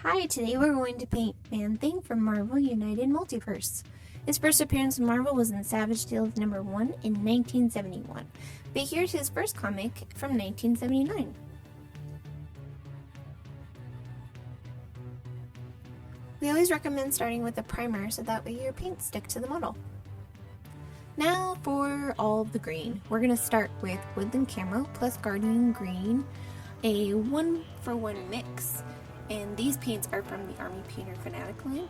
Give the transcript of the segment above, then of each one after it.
Hi, today we're going to paint Man-Thing from Marvel United Multiverse. His first appearance in Marvel was in Savage Tales #1 in 1971, but here's his first comic from 1979. We always recommend starting with a primer so that way your paints stick to the model. Now for all of the green. We're going to start with Woodland Camo plus Guardian Green, a 1-for-1 mix. And these paints are from the Army Painter Fanatic line.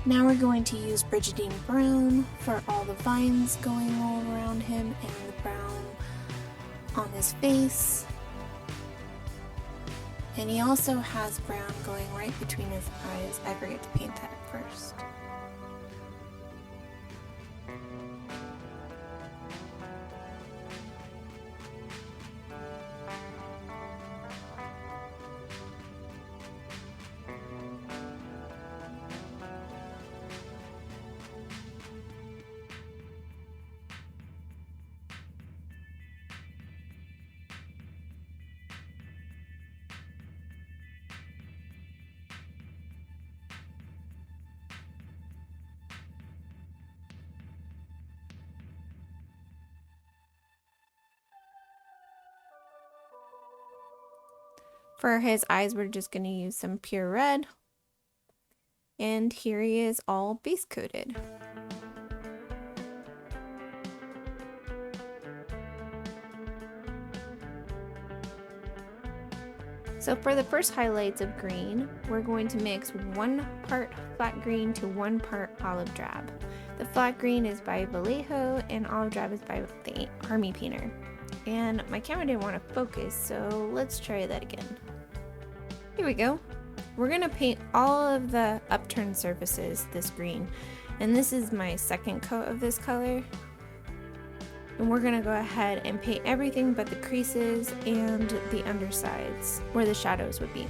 Now we're going to use Brigidine Brown for all the vines going all around him and the brown on his face. And he also has brown going right between his eyes. I forget to paint that at first. For his eyes, we're just going to use some pure red. And here he is all base coated. So for the first highlights of green, we're going to mix 1 part flat green to 1 part olive drab. The flat green is by Vallejo and olive drab is by the Army Painter. And my camera didn't want to focus, so let's try that again. Here we go. We're going to paint all of the upturned surfaces this green. And this is my second coat of this color. And we're going to go ahead and paint everything but the creases and the undersides where the shadows would be.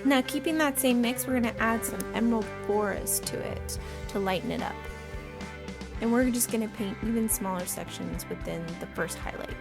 Now, keeping that same mix, we're going to add some emerald forest to it to lighten it up. And we're just going to paint even smaller sections within the first highlight.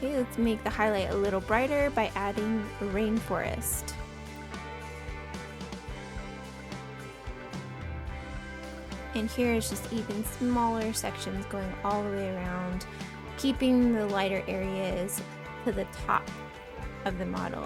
Okay, let's make the highlight a little brighter by adding a rainforest. And here is just even smaller sections going all the way around, keeping the lighter areas to the top of the model.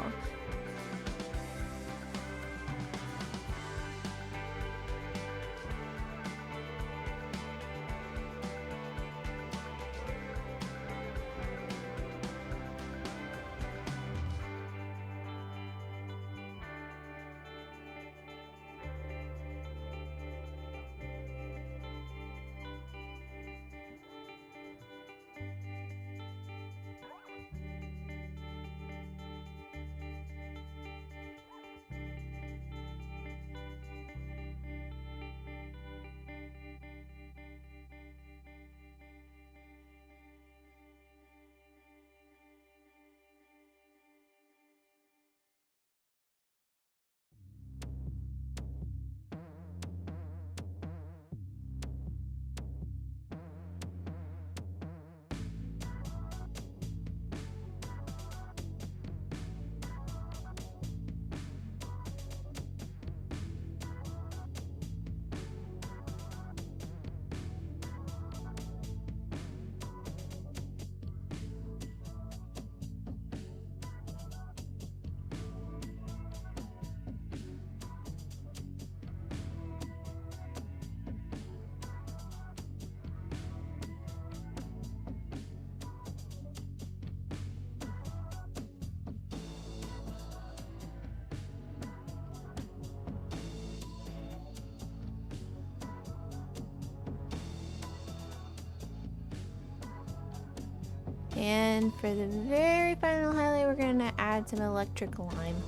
And for the very final highlight, we're going to add some electric lime.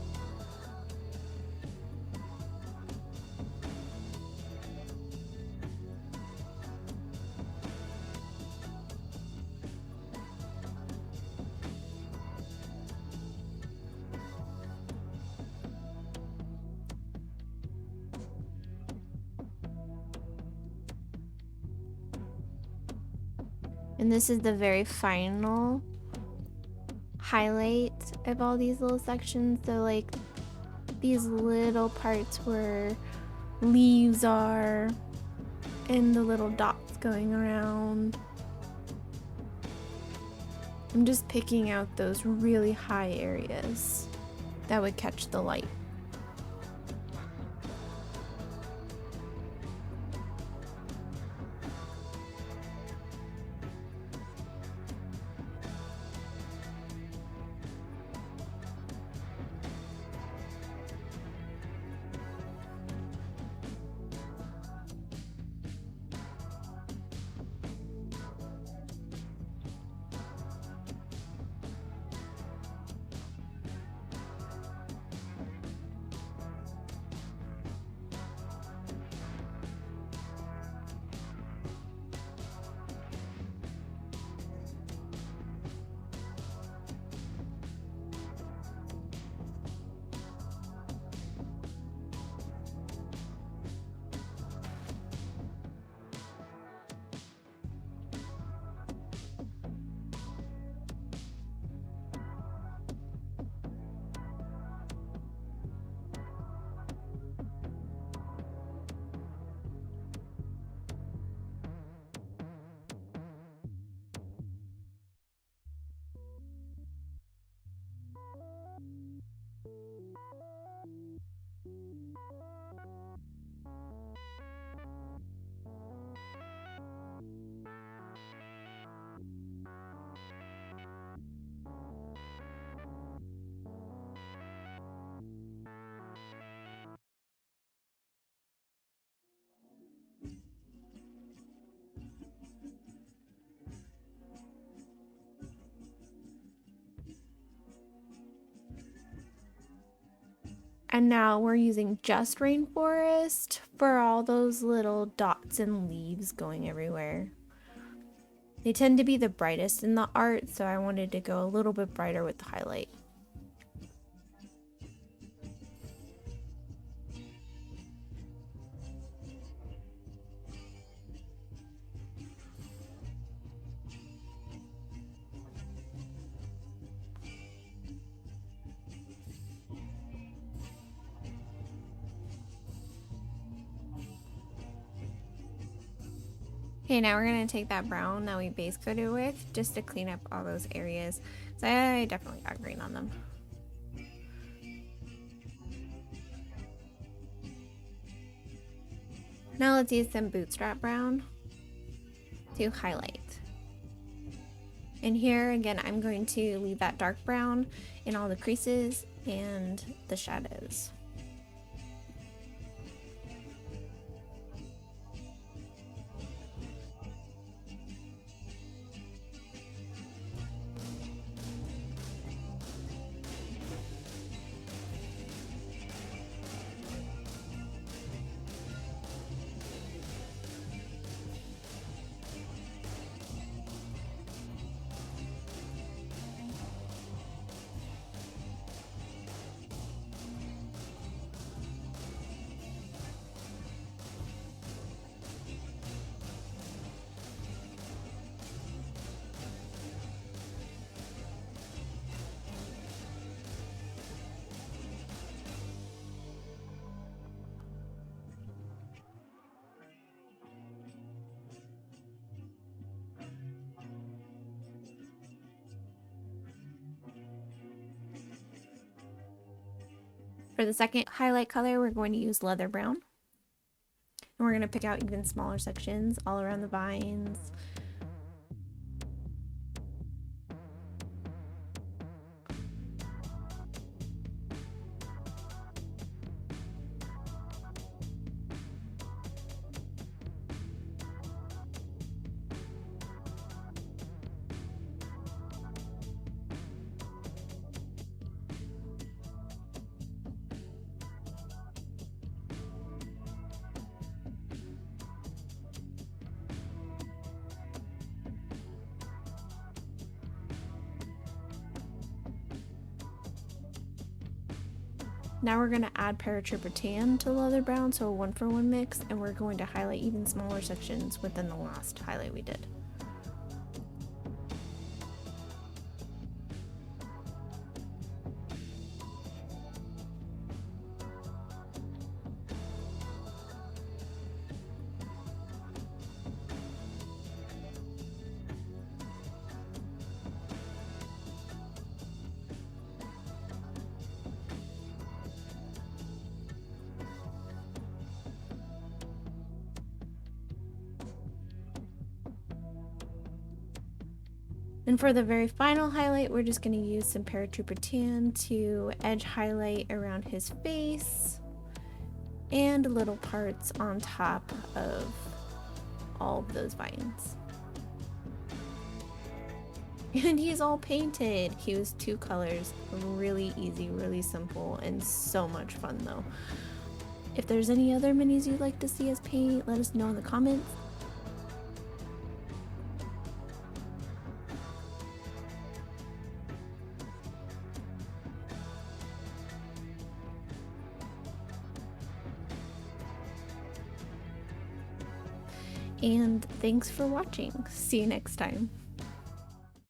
And this is the very final highlight of all these little sections. So like these little parts where leaves are and the little dots going around. I'm just picking out those really high areas that would catch the light. And now we're using just rainforest for all those little dots and leaves going everywhere. They tend to be the brightest in the art, so I wanted to go a little bit brighter with the highlight. Okay, now we're going to take that brown that we base coated with just to clean up all those areas. So I definitely got green on them. Now let's use some bootstrap brown to highlight. And here again, I'm going to leave that dark brown in all the creases and the shadows. For the second highlight color, we're going to use leather brown. And we're going to pick out even smaller sections all around the vines. Now we're going to add paratrooper tan to leather brown, so a 1-for-1 mix, and we're going to highlight even smaller sections within the last highlight we did. And for the very final highlight, we're just going to use some paratrooper tan to edge highlight around his face and little parts on top of all of those vines. And he's all painted. He was 2 colors, really easy, really simple, and so much fun though. If there's any other minis you'd like to see us paint, let us know in the comments. And thanks for watching. See you next time.